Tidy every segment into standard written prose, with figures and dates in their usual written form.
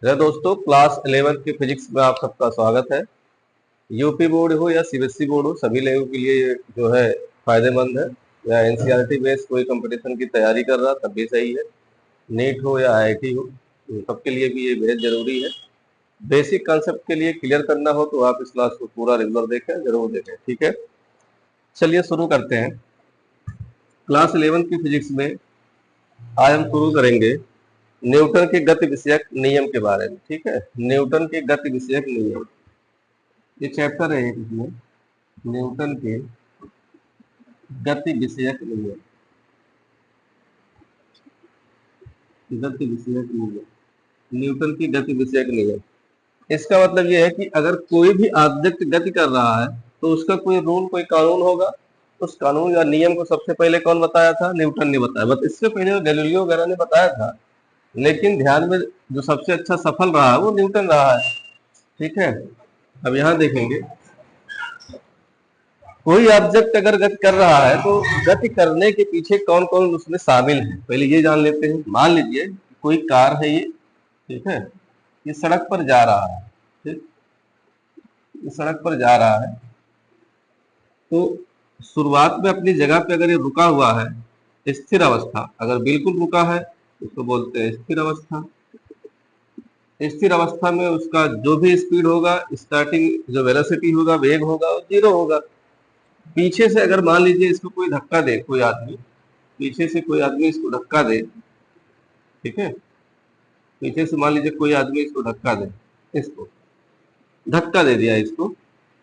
Hello दोस्तों, class 11 के physics में आप सबका स्वागत है। यूपी बोर्ड हो या सीबीएसई बोर्ड हो, सभी लोगों के लिए ये जो है फायदेमंद है। या एनसीईआरटी बेस्ड कोई कंपटीशन की तैयारी कर रहा तब भी सही है। नीट हो या आईआईटी हो, इन सबके लिए भी ये बेहद जरूरी है। बेसिक कॉन्सेप्ट के लिए क्लियर करना हो तो आप इस क्लास को पूरा रेगुलर देखें, जरूर देखें। ठीक है, चलिए शुरू करते हैं। क्लास 11 की फिजिक्स में आज हम शुरू करेंगे न्यूटन के गति विषयक नियम के बारे में। ठीक है, न्यूटन के गति विषयक नियम, ये चैप्टर है इसमें, न्यूटन के गति विषयक नियम। गति विषयक नियम, न्यूटन की गति विषयक नियम। इसका मतलब यह है कि अगर कोई भी ऑब्जेक्ट गति कर रहा है तो उसका कोई रूल, कोई कानून होगा। उस कानून या नियम को सबसे पहले कौन बताया था? न्यूटन ने बताया। बट इससे पहले गैलीलियो वगैरह ने बताया था, लेकिन ध्यान में जो सबसे अच्छा सफल रहा है वो न्यूटन रहा है। ठीक है, अब यहाँ देखेंगे, कोई ऑब्जेक्ट अगर गति कर रहा है तो गति करने के पीछे कौन कौन उसमें शामिल है, पहले ये जान लेते हैं। मान लीजिए कोई कार है, ये ठीक है, ये सड़क पर जा रहा है। ठीक, ये सड़क पर जा रहा है तो शुरुआत में अपनी जगह पे अगर ये रुका हुआ है, स्थिर अवस्था, अगर बिल्कुल रुका है उसको बोलते हैं स्थिर अवस्था। स्थिर अवस्था में उसका जो भी स्पीड होगा, स्टार्टिंग जो वेलोसिटी होगा, वेग होगा, वो 0 होगा। पीछे से अगर मान लीजिए इसको कोई धक्का दे, कोई आदमी पीछे से कोई आदमी इसको धक्का दे, ठीक है, पीछे से मान लीजिए कोई आदमी इसको धक्का दे, इसको धक्का दे दिया इसको,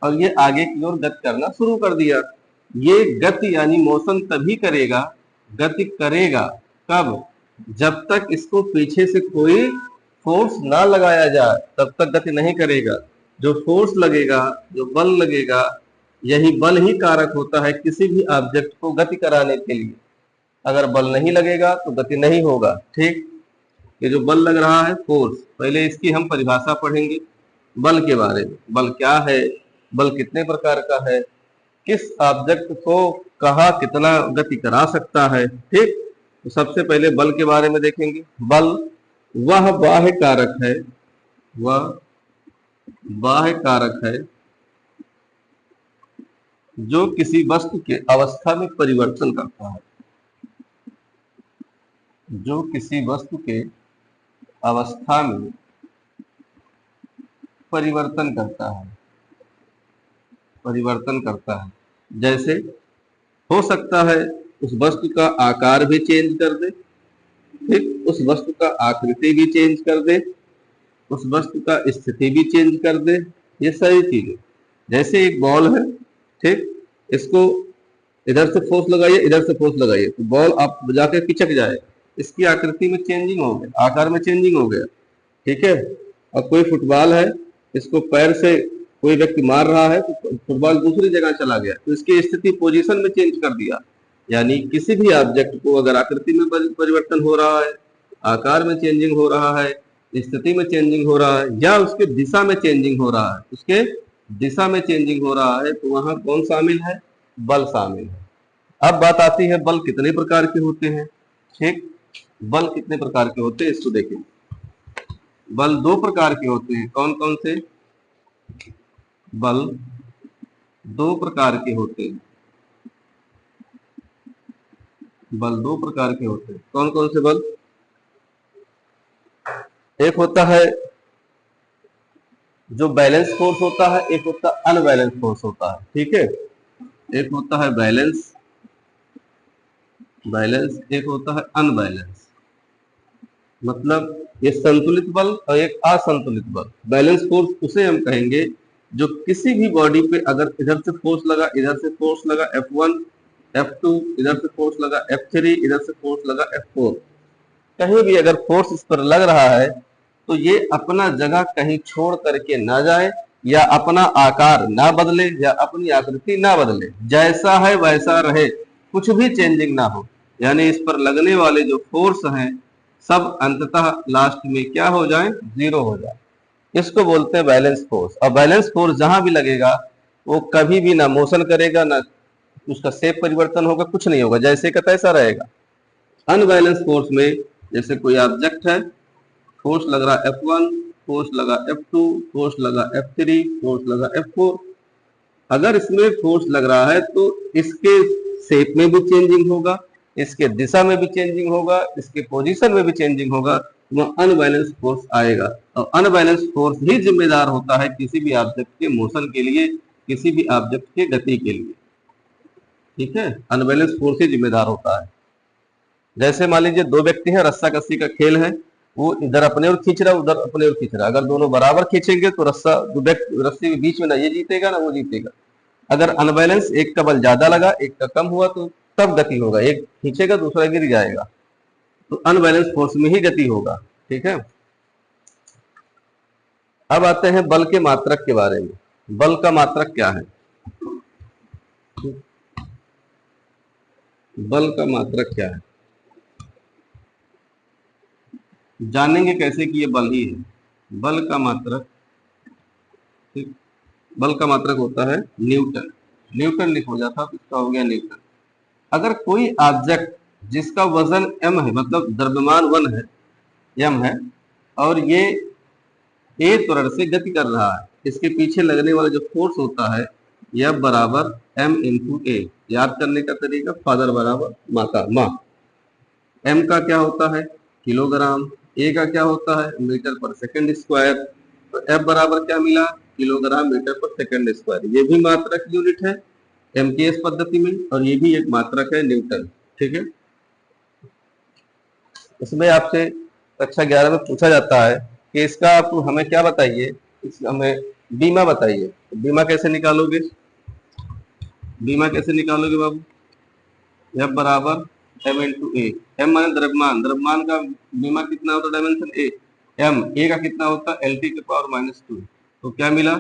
और ये आगे की ओर गति करना शुरू कर दिया। ये गति यानी मोशन तभी करेगा, गति करेगा कब? जब तक इसको पीछे से कोई फोर्स ना लगाया जाए तब तक गति नहीं करेगा। जो फोर्स लगेगा, जो बल लगेगा, यही बल ही कारक होता है किसी भी ऑब्जेक्ट को गति कराने के लिए। अगर बल नहीं लगेगा तो गति नहीं होगा। ठीक, ये जो बल लग रहा है, फोर्स, पहले इसकी हम परिभाषा पढ़ेंगे बल के बारे में। बल क्या है, बल कितने प्रकार का है, किस ऑब्जेक्ट को कहाँ कितना गति करा सकता है। ठीक, तो सबसे पहले बल के बारे में देखेंगे। बल वह बाह्य कारक है, वह बाह्य कारक है जो किसी वस्तु के अवस्था में परिवर्तन करता है, जो किसी वस्तु के अवस्था में परिवर्तन करता है, परिवर्तन करता है। जैसे हो सकता है उस वस्तु का आकार भी चेंज कर दे, ठीक, उस वस्तु का आकृति भी चेंज कर दे, उस वस्तु का स्थिति भी चेंज कर दे। ये सारी चीजें, जैसे एक बॉल है, ठीक, इसको इधर से फोर्स लगाइए, इधर से फोर्स लगाइए तो बॉल आप जाकर पिचक जाए, इसकी आकृति में चेंजिंग हो गया, आकार में चेंजिंग हो गया। ठीक है, और कोई फुटबॉल है, इसको पैर से कोई व्यक्ति मार रहा है तो फुटबॉल दूसरी जगह चला गया, तो इसकी स्थिति, पोजीशन में चेंज कर दिया। यानी किसी भी ऑब्जेक्ट को अगर आकृति में परिवर्तन हो रहा है, आकार में चेंजिंग हो रहा है, स्थिति में चेंजिंग हो रहा है, या उसके दिशा में चेंजिंग हो रहा है, उसके दिशा में चेंजिंग हो रहा है, तो वहां कौन शामिल है? बल शामिल है। अब बात आती है बल कितने प्रकार के होते हैं। ठीक, बल कितने प्रकार के होते हैं इसको देखें। बल 2 प्रकार के होते हैं। कौन कौन से? बल 2 प्रकार के होते हैं। बल 2 प्रकार के होते हैं। कौन कौन से बल? एक होता है जो बैलेंस फोर्स होता है, एक होता है अनबैलेंस फोर्स होता है। ठीक है, एक होता है बैलेंस, एक होता है अनबैलेंस। मतलब ये संतुलित बल और एक असंतुलित बल। बैलेंस फोर्स उसे हम कहेंगे जो किसी भी बॉडी पे अगर इधर से फोर्स लगा, इधर से फोर्स लगा F1, F2, इधर से फोर्स लगा F3, इधर से फोर्स लगा F4, कहीं भी अगर फोर्स इस पर लग रहा है तो ये अपना जगह कहीं छोड़ करके ना जाए, या अपना आकार ना बदले, या अपनी आकृति ना बदले, जैसा है वैसा रहे, कुछ भी चेंजिंग ना हो। यानी इस पर लगने वाले जो फोर्स हैं सब अंततः लास्ट में क्या हो जाए? 0 हो जाए। इसको बोलते हैं बैलेंस फोर्स। और बैलेंस फोर्स जहां भी लगेगा वो कभी भी ना मोशन करेगा, ना उसका शेप परिवर्तन होगा, कुछ नहीं होगा, जैसे का तैसा रहेगा। अनबैलेंस फोर्स में जैसे कोई ऑब्जेक्ट है, फोर्स लग रहा है F1, फोर्स लगा F2, फोर्स लगा F3, फोर्स लगा F4। अगर इसमें फोर्स लग रहा है तो इसके शेप में भी चेंजिंग होगा, इसके दिशा में भी चेंजिंग होगा, इसके पोजीशन में भी चेंजिंग होगा, वह अनबैलेंस फोर्स आएगा। और अनबैलेंस फोर्स ही जिम्मेदार होता है किसी भी ऑब्जेक्ट के मोशन के लिए, किसी भी ऑब्जेक्ट के गति के लिए। ठीक है, अनबैलेंस फोर्स ही जिम्मेदार होता है। जैसे मान लीजिए दो व्यक्ति हैं, रस्सा कस्सी का खेल है, वो इधर अपने ओर खींच रहा है, उधर अपने ओर खींच रहा है। अगर दोनों बराबर खींचेंगे तो रस्सा जो व्यक्ति रस्सी के बीच में ना ये जीतेगा ना वो जीतेगा। अगर अनबैलेंस एक का बल ज्यादा लगा एक का कम हुआ तो तब गति होगा, एक खींचेगा दूसरा गिर जाएगा, तो अनबैलेंस फोर्स में ही गति होगा। ठीक है, अब आते हैं बल के मात्रक के बारे में। बल का मात्रक क्या है? बल का मात्रक क्या है जानेंगे कैसे कि ये बल ही है। बल का मात्रक, ठीक, बल का मात्रक होता है न्यूटन। न्यूटन लिख हो जाता तो इसका हो गया न्यूटन। अगर कोई ऑब्जेक्ट जिसका वजन m है, मतलब द्रव्यमान 1 है, m है, और ये a त्वरण से गति कर रहा है, इसके पीछे लगने वाला जो फोर्स होता है F बराबर m इंटू ए। याद करने का तरीका, फादर बराबर माता माँ। m का क्या होता है किलोग्राम, a का क्या होता है मीटर पर सेकंड स्क्वायर, तो F बराबर क्या मिला किलोग्राम मीटर पर सेकंड स्क्वायर। ये भी मात्रक यूनिट है MKS पद्धति में, और ये भी एक मात्रक है न्यूटन। ठीक है, इसमें आपसे कक्षा 11 में पूछा जाता है कि इसका आप हमें क्या बताइए, हमें बीमा बताइए। बीमा कैसे निकालोगे? बीमा कैसे निकालोगे बाबू? F बराबर m इंटू ए। एम माने द्रव्यमान, द्रव्यमान का बीमा कितना होता है डायमेंशन ए। m a का कितना होता है LT के पावर -2, तो क्या मिला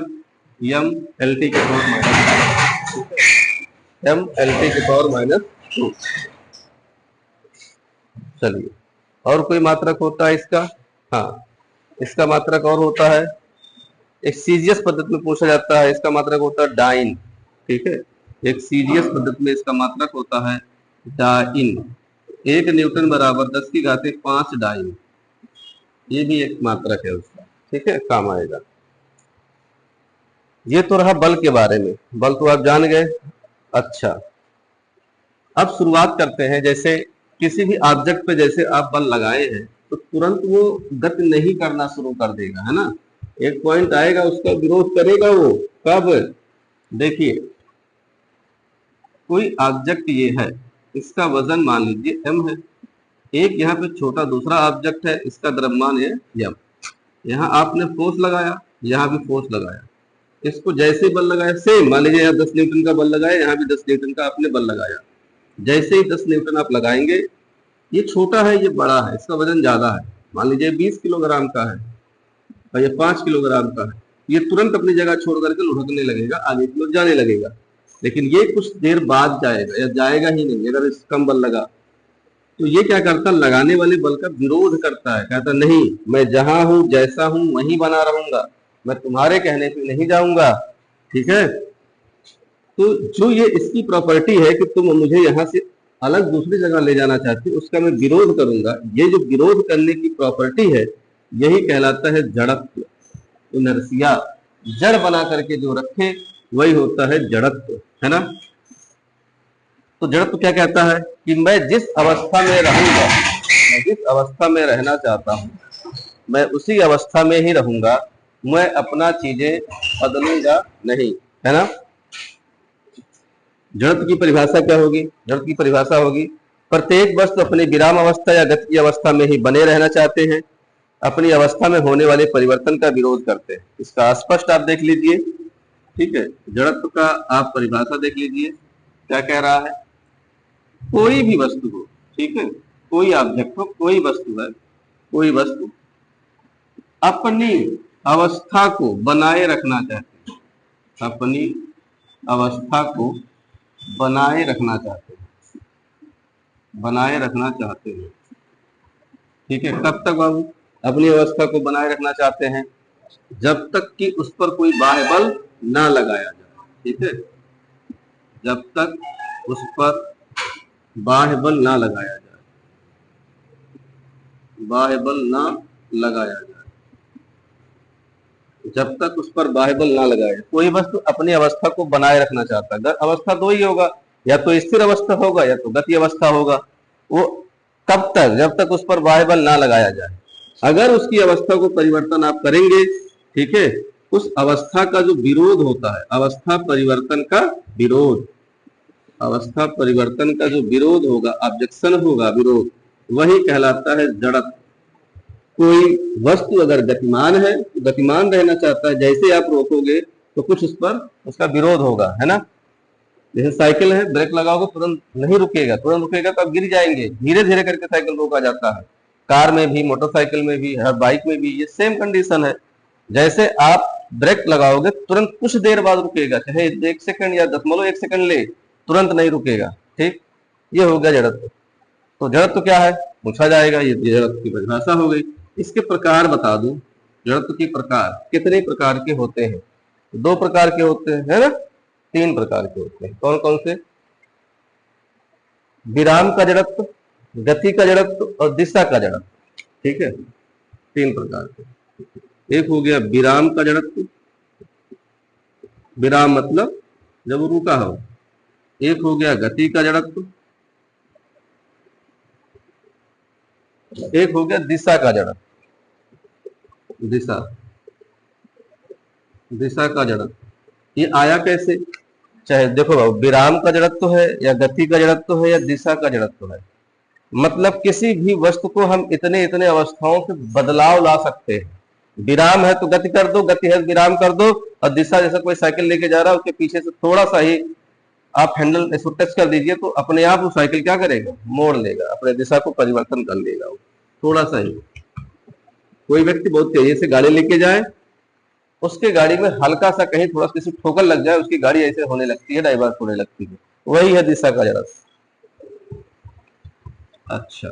m LT के पावर m LT के पावर -2। चलिए, और कोई मात्रक होता है इसका? हाँ, इसका मात्रक और होता है, एक सीजीएस पद्धति में पूछा जाता है, इसका मात्रक होता है डाइन। ठीक है, एक सीजीएस पद्धति में इसका मात्रक होता है डाइन। 1 न्यूटन बराबर 10 की घाते 5 डाइन, ये भी एक मात्रक है उसका। ठीक है, काम आएगा। ये तो रहा बल के बारे में, बल तो आप जान गए। अच्छा, अब शुरुआत करते हैं। जैसे किसी भी ऑब्जेक्ट पे जैसे आप बल लगाए हैं तो तुरंत वो गति नहीं करना शुरू कर देगा, है ना। एक पॉइंट आएगा उसका विरोध करेगा वो। कब? देखिए, कोई ऑब्जेक्ट ये है, इसका वजन मान लीजिए m है, एक यहाँ पे छोटा दूसरा ऑब्जेक्ट है, इसका द्रव्यमान है m। यहाँ आपने फोर्स लगाया, यहाँ भी फोर्स लगाया, इसको जैसे बल लगाया सेम, मान लीजिए यहाँ 10 न्यूटन का बल लगाया, यहाँ भी 10 न्यूटन का आपने बल लगाया। जैसे ही 10 न्यूटन आप लगाएंगे, ये छोटा है ये बड़ा है, इसका वजन ज्यादा है, मान लीजिए 20 किलोग्राम का है और ये 5 किलोग्राम का है, ये तुरंत अपनी जगह छोड़ करके लुढ़कने लगेगा, आगे की ओर जाने लगेगा। लेकिन ये कुछ देर बाद जाएगा या जाएगा ही नहीं अगर इस कम बल लगा। तो ये क्या करता है, लगाने वाले बल का विरोध करता है, कहता नहीं मैं जहां हूं जैसा हूं वहीं बना रहूंगा, मैं तुम्हारे कहने पे नहीं जाऊंगा। ठीक है, तो जो ये इसकी प्रॉपर्टी है कि तुम मुझे यहाँ से अलग दूसरी जगह ले जाना चाहते हो, उसका मैं विरोध करूंगा। ये जो विरोध करने की प्रॉपर्टी है यही कहलाता है जड़त्व, इनर्शिया। जड़ बना करके जो रखे वही होता है जड़त्व, है ना। तो जड़त्व क्या कहता है कि मैं जिस अवस्था में रहूंगा, मैं जिस अवस्था में रहना चाहता हूं मैं उसी अवस्था में ही रहूंगा, मैं अपना चीजें बदलूंगा नहीं, है ना। जड़त्व की परिभाषा क्या होगी? जड़त्व की परिभाषा होगी प्रत्येक वस्तु अपनी विराम अवस्था या गति की अवस्था में ही बने रहना चाहते हैं, अपनी अवस्था में होने वाले परिवर्तन का विरोध करते हैं। इसका स्पष्ट आप देख लीजिए। ठीक है, जड़त्व का आप परिभाषा देख लीजिए क्या कह रहा है। कोई भी वस्तु हो, ठीक है, कोई ऑब्जेक्ट हो, कोई वस्तु है, कोई वस्तु अपनी अवस्था को बनाए रखना चाहते हैं, अपनी अवस्था को बनाए रखना चाहते हैं, बनाए रखना चाहते हैं। ठीक है, कब तक बाबू अपनी अवस्था को बनाए रखना चाहते हैं? जब तक कि उस पर कोई बाह्य बल ना लगाया जाए। ठीक है, जब तक उस पर बाह्य बल ना लगाया जाए, बाह्य बल ना लगाया जाए। जब तक उस पर बाह्य बल ना लगाए। कोई वस्तु अपनी अवस्था को बनाए रखना चाहता है, अवस्था दो ही होगा, या तो स्थिर अवस्था होगा या तो गति अवस्था होगा। वो कब तक? जब तक उस पर बाह्य बल ना लगाया जाए। अगर उसकी अवस्था को परिवर्तन आप करेंगे, ठीक है, उस अवस्था का जो विरोध होता है, अवस्था परिवर्तन का विरोध, अवस्था परिवर्तन का जो विरोध होगा, ऑब्जेक्शन होगा, विरोध, वही कहलाता है जड़त्व। कोई वस्तु अगर गतिमान है तो गतिमान रहना चाहता है, जैसे आप रोकोगे तो कुछ उस पर उसका विरोध होगा, है ना। जैसे साइकिल है, ब्रेक लगाओगे तुरंत नहीं रुकेगा, तुरंत रुकेगा तो आप गिर जाएंगे, धीरे धीरे करके साइकिल रोका जाता है। कार में भी, मोटरसाइकिल में भी, हर बाइक में भी ये सेम कंडीशन है। जैसे आप ब्रेक लगाओगे तुरंत कुछ देर बाद रुकेगा, चाहे 1 सेकंड या 1 सेकंड ले, तुरंत नहीं रुकेगा। ठीक, ये हो गया जड़त्व। तो जड़त्व क्या है पूछा जाएगा, ये जड़त्व की परिभाषा हो गई। इसके प्रकार बता दूं, जड़त्व के प्रकार कितने प्रकार के होते हैं? 2 प्रकार के होते हैं, है ना। 3 प्रकार के होते हैं। कौन कौन से? विराम का जड़त्व, गति का जड़त्व और दिशा का जड़त्व। ठीक है, 3 प्रकार के। एक हो गया विराम का जड़त्व, विराम मतलब जब वो रुका हो। एक हो गया गति का जड़त्व, एक हो गया दिशा का जड़त्व। दिशा, दिशा का जड़त्व ये आया कैसे? चाहे देखो बाबू, विराम का जड़त्व है या गति का जड़त्व है या दिशा का जड़त्व है, मतलब किसी भी वस्तु को हम इतने इतने अवस्थाओं से बदलाव ला सकते हैं। विराम है तो गति कर दो, गति है तो विराम कर दो, और दिशा, जैसा कोई साइकिल लेके जा रहा है, उसके पीछे से थोड़ा सा ही आप हैंडल इसको टच कर दीजिए तो अपने आप वो साइकिल क्या करेगा? मोड़ लेगा, अपने दिशा को परिवर्तन कर लेगा वो, थोड़ा सा ही। कोई व्यक्ति बहुत तेजी से गाड़ी लेके जाए, उसके गाड़ी में हल्का सा कहीं थोड़ा किसी ठोकर लग जाए, उसकी गाड़ी ऐसे होने लगती है, डाइवर्ट होने लगती है, वही है दिशा का जड़त्व। अच्छा,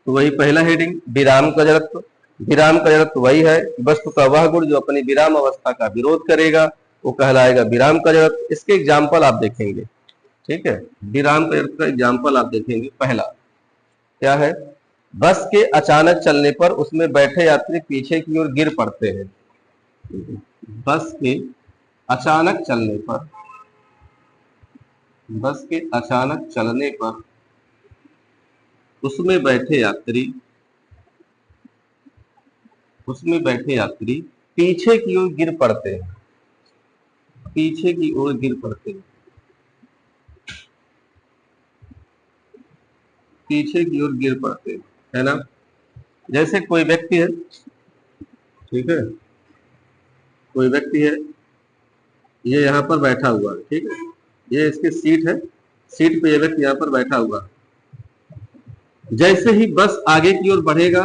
तो वही पहला हेडिंग, विराम का जड़त्व। विराम का जड़त्व वही है वस्तु का वह गुण जो अपनी विराम अवस्था का विरोध करेगा, वो कहलाएगा विराम का जड़त्व। इसके एग्जाम्पल आप देखेंगे, ठीक है, विराम का जड़त्व का एग्जाम्पल आप देखेंगे। पहला क्या है? बस के अचानक चलने पर उसमें बैठे यात्री पीछे की ओर गिर पड़ते हैं। बस के अचानक चलने पर, बस के अचानक चलने पर उसमें बैठे यात्री, उसमें बैठे यात्री पीछे की ओर गिर पड़ते हैं, पीछे की ओर गिर पड़ते हैं, पीछे की ओर गिर पड़ते हैं, है ना। जैसे कोई व्यक्ति है, ठीक है, कोई व्यक्ति है, ये यहाँ पर बैठा हुआ है, ठीक है, ये इसकी सीट है, सीट पे ये व्यक्ति यहाँ पर बैठा हुआ है। जैसे ही बस आगे की ओर बढ़ेगा,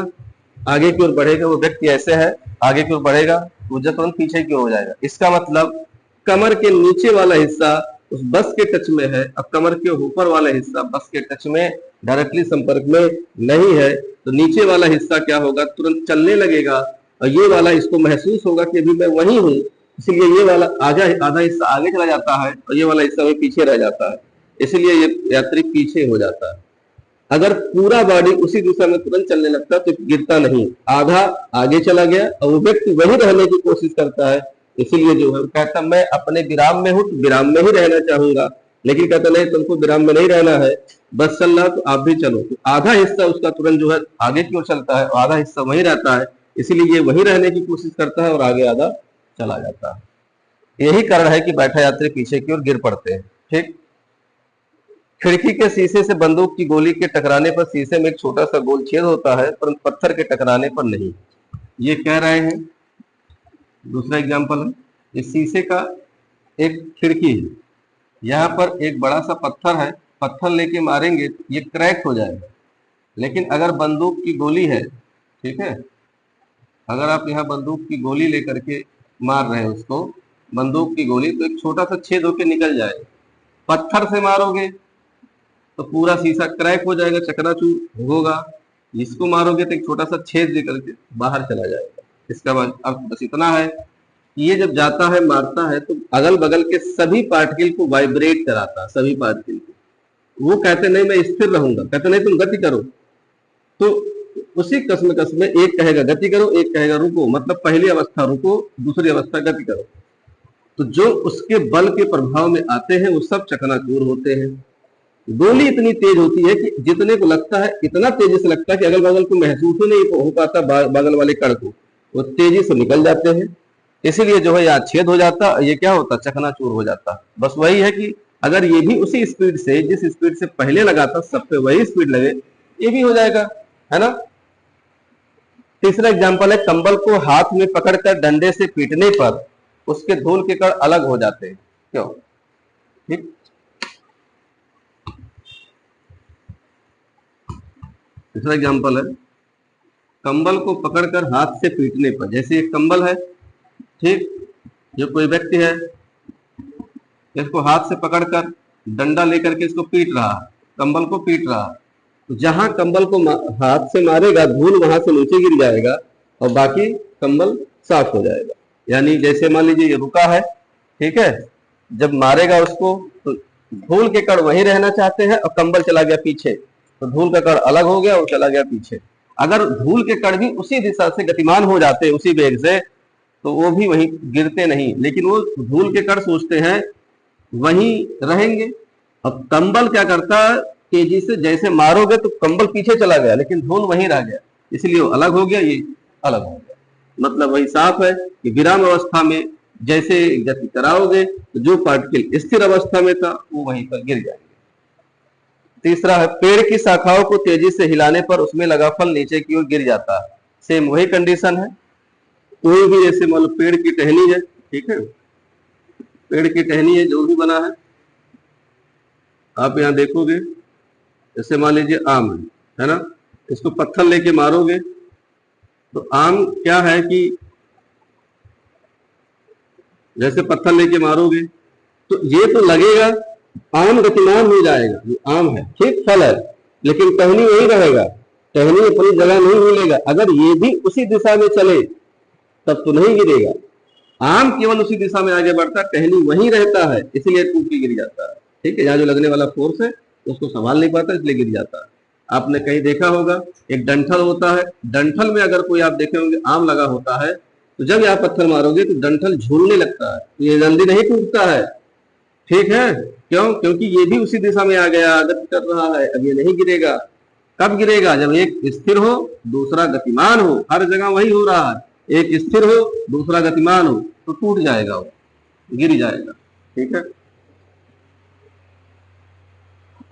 आगे की ओर बढ़ेगा, वो व्यक्ति ऐसे है, आगे की ओर बढ़ेगा, वो तुरंत पीछे की ओर हो जाएगा। इसका मतलब कमर के नीचे वाला हिस्सा उस बस के टच में है, अब कमर के ऊपर वाला हिस्सा बस के टच में डायरेक्टली संपर्क में नहीं है, तो नीचे वाला हिस्सा क्या होगा? तुरंत चलने लगेगा, और ये वाला इसको महसूस होगा कि अभी मैं वहीं हूँ, इसलिए ये वाला आधा हिस्सा आगे चला जाता है और ये वाला हिस्सा पीछे रह जाता है, इसलिए ये यात्री पीछे हो जाता है। अगर पूरा बॉडी उसी दिशा में तुरंत चलने लगता तो गिरता नहीं, आधा आगे चला गया और वो व्यक्ति वहीं रहने की कोशिश करता है, इसीलिए जो है कहता मैं अपने विराम में हूँ तो विराम में ही रहना चाहूंगा, लेकिन कहता नहीं तुमको विराम में नहीं रहना है, बस चल रहा तो आप भी चलो। तो आधा हिस्सा उसका तुरंत जो है आगे की ओर चलता है और आधा हिस्सा वहीं रहता है, इसीलिए ये वहीं रहने की कोशिश करता है और आगे आधा चला जाता है। यही कारण है कि बैठा यात्री पीछे की ओर गिर पड़ते हैं। ठीक, खिड़की के शीशे से बंदूक की गोली के टकराने पर शीशे में एक छोटा सा गोल छेद होता है, परंतु पत्थर के टकराने पर नहीं। ये कह रहे हैं, दूसरा एग्जांपल है, इस शीशे का एक खिड़की है, यहाँ पर एक बड़ा सा पत्थर है, पत्थर लेके मारेंगे ये क्रैक हो जाएगा, लेकिन अगर बंदूक की गोली है, ठीक है, अगर आप यहाँ बंदूक की गोली लेकर के मार रहे हैं उसको, बंदूक की गोली, तो एक छोटा सा छेद होके निकल जाएगा। पत्थर से मारोगे तो पूरा शीशा क्रैक हो जाएगा, चकनाचूर होगा, इसको मारोगे तो एक छोटा सा छेद लेकर के बाहर चला जाएगा। इसका अब बस इतना है कि ये जब जाता है मारता है तो अगल बगल के सभी पार्टिकल को वाइब्रेट कराता है, सभी पार्टिकल को। वो कहते नहीं मैं स्थिर रहूंगा, कहते नहीं तुम गति करो, तो उसी कसम में एक कहेगा गति करो, एक कहेगा रुको, मतलब पहली अवस्था रुको, दूसरी अवस्था गति करो। तो जो उसके बल के प्रभाव में आते हैं वो सब चकनाचूर होते हैं। गोली इतनी तेज होती है कि जितने को लगता है, इतना तेजी से लगता है कि अगल बगल को महसूस ही नहीं हो पाता, बगल वाले कण को, वो तेजी से निकल जाते हैं। इसीलिए जो है यहाँ छेद हो जाता, ये क्या होता, चकनाचूर हो जाता। बस वही है कि अगर ये भी उसी स्पीड से, जिस स्पीड से पहले लगा था, सब पे वही स्पीड लगे, ये भी हो जाएगा, है ना। तीसरा एग्जाम्पल है, कंबल को हाथ में पकड़कर डंडे से पीटने पर उसके धूल के कण अलग हो जाते हैं। क्यों? ठीक। तीसरा एग्जाम्पल है, कंबल को पकड़कर हाथ से पीटने पर, जैसे एक कंबल है, ठीक, जो कोई व्यक्ति है इसको हाथ से पकड़कर डंडा लेकर के इसको पीट रहा है, कंबल को पीट रहा है, तो जहां कंबल को हाथ से मारेगा धूल वहां से नीचे गिर जाएगा और बाकी कंबल साफ हो जाएगा। यानी जैसे मान लीजिए ये रुका है, ठीक है, जब मारेगा उसको तो धूल के कण वहीं रहना चाहते हैं और कंबल चला गया पीछे, तो धूल का कण अलग हो गया और चला गया पीछे। अगर धूल के कण भी उसी दिशा से गतिमान हो जाते उसी वेग से, तो वो भी वहीं गिरते नहीं, लेकिन वो धूल के कण सोचते हैं वहीं रहेंगे। अब कंबल क्या करता है, तेजी से जैसे मारोगे तो कंबल पीछे चला गया लेकिन धूल वहीं रह गया, इसलिए वो अलग हो गया, ये अलग हो गया। मतलब वही साफ है कि विराम अवस्था में जैसे गति कराओगे तो जो पार्टिकल स्थिर अवस्था में था वो वहीं पर गिर जाएंगे। तीसरा है, पेड़ की शाखाओं को तेजी से हिलाने पर उसमें लगा फल नीचे की ओर गिर जाता है। सेम वही कंडीशन है। कोई भी जैसे मान लो पेड़ की टहनी है, ठीक है, पेड़ की टहनी है जो भी बना है, आप यहाँ देखोगे, जैसे मान लीजिए आम है ना, इसको पत्थर लेके मारोगे तो आम क्या है कि जैसे पत्थर लेके मारोगे तो ये तो लगेगा आम गतिमान हो जाएगा, ये आम है, ठीक, फल है, लेकिन टहनी वही रहेगा, टहनी अपनी जगह नहीं हिलेगा। अगर ये भी उसी दिशा में चले तब तो नहीं गिरेगा। आम केवल उसी दिशा में आगे बढ़ता है, टहनी वहीं रहता है, इसलिए टूट के गिर जाता है। ठीक है, यहाँ जो लगने वाला फोर्स है उसको संभाल नहीं पाता, इसलिए गिर जाता है। आपने कहीं देखा होगा एक डंठल होता है, डंठल में अगर कोई आप देखे होंगे आम लगा होता है, तो जब आप पत्थर मारोगे तो डंठल झूलने लगता है, तो ये जल्दी नहीं टूटता है। ठीक है, क्यों? क्योंकि ये भी उसी दिशा में आ गया, गति कर रहा है, अब ये नहीं गिरेगा। कब गिरेगा? जब एक स्थिर हो दूसरा गतिमान हो, हर जगह वही हो रहा है, एक स्थिर हो दूसरा गतिमान हो तो टूट जाएगा, वो गिर जाएगा। ठीक है,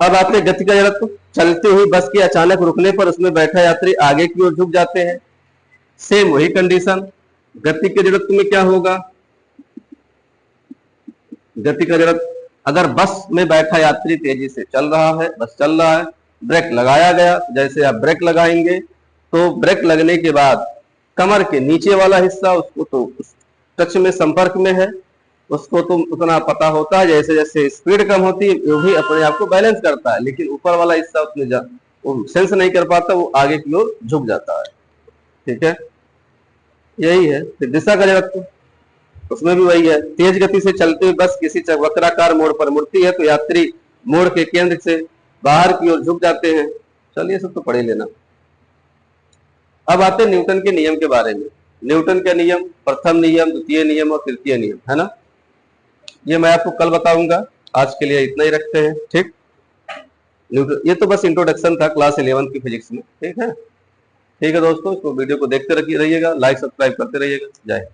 अब आपने गति का जड़त्व, चलते हुई बस के अचानक रुकने पर उसमें बैठा यात्री आगे की ओर झुक जाते हैं। सेम वही कंडीशन। गति के जड़त्व में क्या होगा? गति का जड़त्व, अगर बस में बैठा यात्री तेजी से चल रहा है, बस चल रहा है, ब्रेक लगाया गया, जैसे आप ब्रेक लगाएंगे तो ब्रेक लगने के बाद कमर के नीचे वाला हिस्सा उसको तो टच में संपर्क में है, उसको तो उतना पता होता है, जैसे जैसे स्पीड कम होती है वो भी अपने आप को बैलेंस करता है, लेकिन ऊपर वाला हिस्सा उसमें वो सेंस नहीं कर पाता, वो आगे की ओर झुक जाता है। ठीक है, यही है। फिर दिशा का जड़त्व, उसमें भी वही है। तेज गति से चलते हुए बस किसी वक्राकार मोड़ पर मुड़ती है तो यात्री मोड़ के केंद्र से बाहर की ओर झुक जाते हैं। चलिए सब तो पढ़े लेना। अब आते हैं न्यूटन के नियम के बारे में। न्यूटन का नियम, प्रथम नियम, द्वितीय नियम और तृतीय नियम, है ना, ये मैं आपको कल बताऊंगा। आज के लिए इतना ही रखते हैं। ठीक, ये तो बस इंट्रोडक्शन था क्लास 11 की फिजिक्स में। ठीक है दोस्तों, इसको वीडियो को देखते रहिएगा, लाइक सब्सक्राइब करते रहिएगा। जय हिंद।